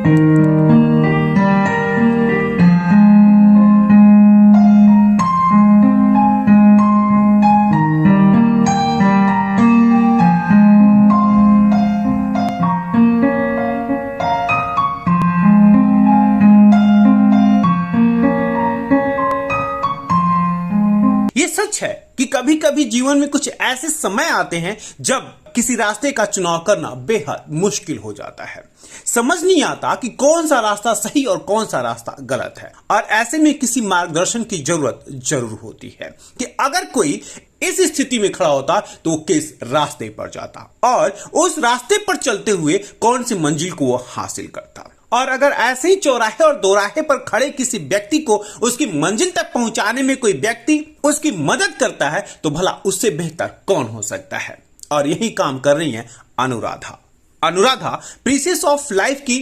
ये सच है कि कभी कभी जीवन में कुछ ऐसे समय आते हैं जब किसी रास्ते का चुनाव करना बेहद मुश्किल हो जाता है। समझ नहीं आता कि कौन सा रास्ता सही और कौन सा रास्ता गलत है, और ऐसे में किसी मार्गदर्शन की जरूरत जरूर होती है कि अगर कोई इस स्थिति में खड़ा होता तो वो किस रास्ते पर जाता और उस रास्ते पर चलते हुए कौन सी मंजिल को वो हासिल करता। और अगर ऐसे ही चौराहे और दोराहे पर खड़े किसी व्यक्ति को उसकी मंजिल तक पहुंचाने में कोई व्यक्ति उसकी मदद करता है तो भला उससे बेहतर कौन हो सकता है। और यही काम कर रही हैं Anuradha. Anuradha precious of life की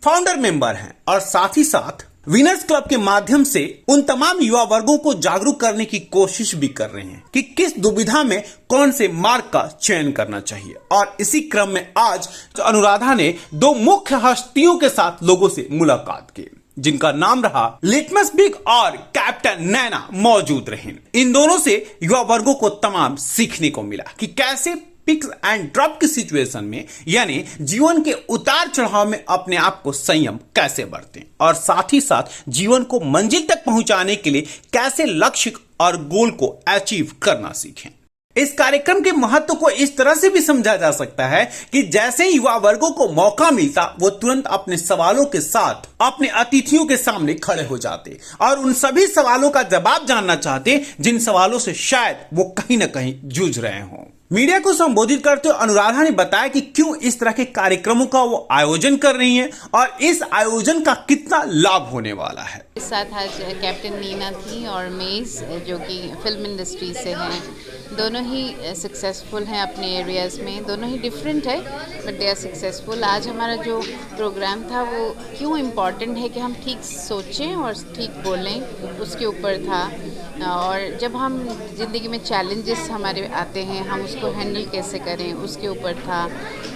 फाउंडर मेंबर हैं और साथ ही साथ विनर्स क्लब के माध्यम से उन तमाम युवा वर्गों को जागरूक करने की कोशिश भी कर रहे हैं कि किस दुविधा में कौन से मार्ग का चयन करना चाहिए। और इसी क्रम में आज अनुराधा ने दो मुख्य हस्तियों के साथ लोगों से मुलाकात की, जिनका नाम रहा लिटमस बिग और कैप्टन नैना मौजूद रहे। इन दोनों से युवा वर्गों को तमाम सीखने को मिला कि कैसे पिक्स एंड ड्रॉप की सिचुएशन में यानी जीवन के उतार चढ़ाव में अपने आप को संयम कैसे बरतें और साथ ही साथ जीवन को मंजिल तक पहुंचाने के लिए कैसे लक्ष्य और गोल को अचीव करना सीखें। इस कार्यक्रम के महत्व को इस तरह से भी समझा जा सकता है कि जैसे युवा वर्गों को मौका मिलता वो तुरंत अपने सवालों के साथ अपने अतिथियों के सामने खड़े हो जाते और उन सभी सवालों का जवाब जानना चाहते जिन सवालों से शायद वो कहीं ना कहीं जूझ रहे हों। मीडिया को संबोधित करते हुए अनुराधा ने बताया कि क्यों इस तरह के कार्यक्रमों का वो आयोजन कर रही हैं और इस आयोजन का कितना लाभ होने वाला है। इस साथ आज कैप्टन नीना थी और मेज जो कि फिल्म इंडस्ट्री से हैं। दोनों ही सक्सेसफुल हैं अपने एरियाज़ में, दोनों ही डिफरेंट है बट दे आर सक्सेसफुल। आज हमारा जो प्रोग्राम था वो क्यों इम्पॉर्टेंट है कि हम ठीक सोचें और ठीक बोलें, उसके ऊपर था। और जब हम ज़िंदगी में चैलेंजेस हमारे आते हैं हम उसको हैंडल कैसे करें उसके ऊपर था।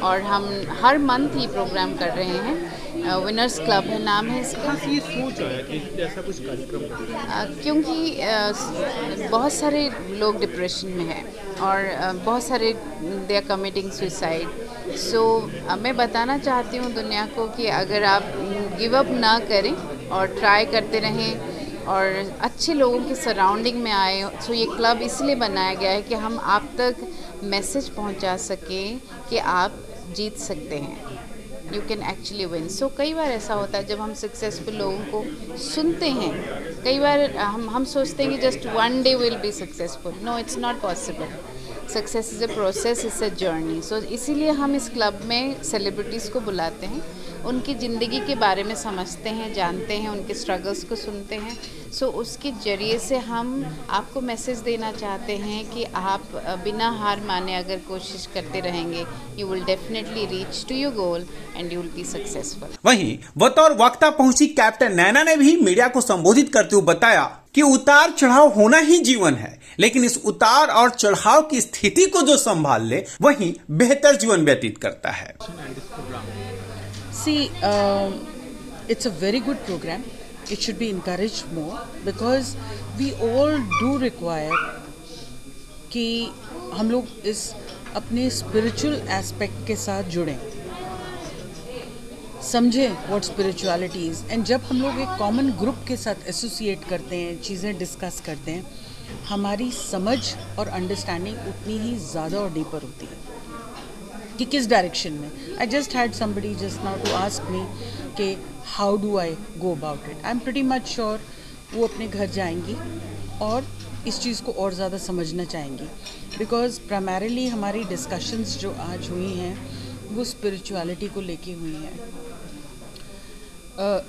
और हम हर मंथ ही प्रोग्राम कर रहे हैं। विनर्स क्लब है नाम है इसका। ये सोच है कि ऐसा कुछ कार्यक्रम क्योंकि बहुत सारे लोग डिप्रेशन में हैं और बहुत सारे दे आर कमिटिंग सुसाइड। सो मैं बताना चाहती हूँ दुनिया को कि अगर आप गिव अप ना करें और ट्राई करते रहें और अच्छे लोगों के सराउंडिंग में आए। सो ये क्लब इसलिए बनाया गया है कि हम आप तक मैसेज पहुंचा सकें कि आप जीत सकते हैं, यू कैन एक्चुअली विन। सो कई बार ऐसा होता है जब हम सक्सेसफुल लोगों को सुनते हैं, कई बार हम सोचते हैं कि just one day will be successful. No, it's not possible. Success is a process, is a journey. So इसीलिए हम इस क्लब में सेलिब्रिटीज़ को बुलाते हैं, उनकी ज़िंदगी के बारे में समझते हैं, जानते हैं, उनके स्ट्रगल्स को सुनते हैं। सो उसके ज़रिए से हम आपको मैसेज देना चाहते हैं कि आप बिना हार माने अगर कोशिश करते रहेंगे you will definitely reach to your goal and you will be successful. वहीं बतौर वक्ता पहुंची कैप्टन नैना ने भी मीडिया को संबोधित करते हुए बताया कि उतार चढ़ाव होना ही जीवन है, लेकिन इस उतार और चढ़ाव की स्थिति को जो संभाल ले वही बेहतर जीवन व्यतीत करता है। See, it's a very good program. It should be encouraged more because we all do require कि हम लोग इस अपने spiritual aspect के साथ जुड़ें, समझें what spirituality is। and जब हम लोग एक common group के साथ associate करते हैं, चीज़ें discuss करते हैं, हमारी समझ और understanding उतनी ही ज़्यादा और deeper होती है कि किस डायरेक्शन में। I just had somebody just now to ask me कि how do I go about it. I am pretty much sure वो अपने घर जाएंगी और इस चीज़ को और ज़्यादा समझना चाहेंगी बिकॉज प्राइमरीली हमारी डिस्कशंस जो आज हुई हैं वो स्पिरिचुअलिटी को लेके हुई हैं,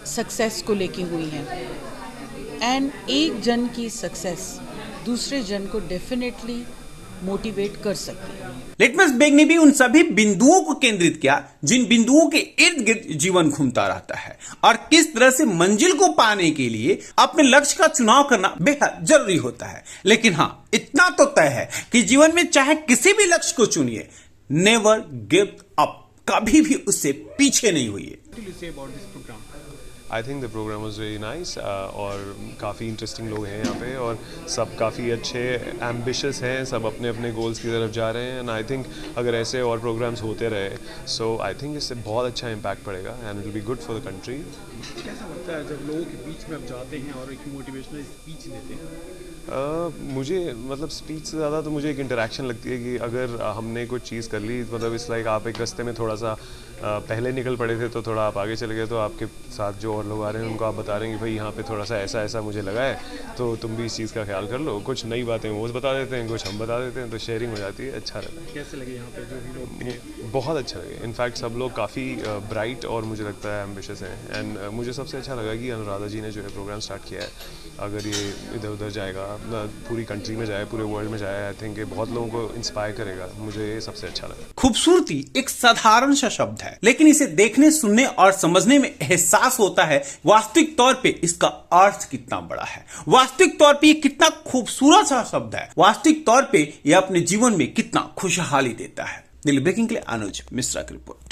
सक्सेस को लेके हुई हैं। एंड एक जन की सक्सेस दूसरे जन को डेफिनेटली मोटिवेट कर सकती है। लिटमस बिग ने भी उन सभी बिंदुओं को केंद्रित किया जिन बिंदुओं के इर्द गिर्द जीवन घूमता रहता है और किस तरह से मंजिल को पाने के लिए अपने लक्ष्य का चुनाव करना बेहद जरूरी होता है। लेकिन हाँ, इतना तो तय है कि जीवन में चाहे किसी भी लक्ष्य को चुनिए, नेवर गिव अप, कभी भी उससे पीछे नहीं हुई है। What do you say about this program? I think the program was very nice और काफ़ी इंटरेस्टिंग लोग हैं यहाँ पे और सब काफ़ी अच्छे एम्बिशियस हैं, सब अपने अपने गोल्स की तरफ जा रहे हैं एंड आई थिंक अगर ऐसे और प्रोग्राम्स होते रहे सो आई थिंक इससे बहुत अच्छा इम्पैक्ट पड़ेगा and it will be good for the country. कैसा लगता है जब लोगों के बीच में आप जाते हैं और एक मोटिवेशनल स्पीच देते हैं? मुझे मतलब स्पीच से ज़्यादा तो मुझे एक इंटरेक्शन लगती है कि अगर हमने कुछ चीज़ कर ली मतलब इस लाइक आप एक रास्ते में थोड़ा सा पहले निकल पड़े थे तो थोड़ा आप आगे चले गए तो आपके साथ जो और लोग आ रहे हैं उनको आप बता रहे हैं कि भाई यहाँ पे थोड़ा सा ऐसा ऐसा मुझे लगा है तो तुम भी इस चीज़ का ख्याल कर लो। कुछ नई बातें वो बता देते हैं, कुछ हम बता देते हैं, तो शेयरिंग हो जाती है, अच्छा रहता है। कैसे लगे यहाँ पे जो भी लोग थे? बहुत अच्छा लगे। इनफैक्ट सब लोग काफ़ी ब्राइट और मुझे लगता है एम्बिशियस हैं एंड मुझे सबसे अच्छा लगा कि अनुराधा जी ने जो है प्रोग्राम स्टार्ट किया है, अगर ये इधर उधर जाएगा पूरी कंट्री में जाए, पूरे वर्ल्ड में जाए, आई थिंक ये बहुत लोगों को इंस्पायर करेगा। मुझे ये सबसे अच्छा लगा। खूबसूरती एक साधारण सा शब्द है, लेकिन इसे देखने, सुनने और समझने में एहसास होता है वास्तविक तौर पे इसका अर्थ कितना बड़ा है, वास्तविक तौर पे ये कितना खूबसूरत सा शब्द है, वास्तविक तौर पे ये अपने जीवन में कितना खुशहाली देता है। दिल्ली ब्रेकिंग के लिए अनुज मिश्रा की रिपोर्ट।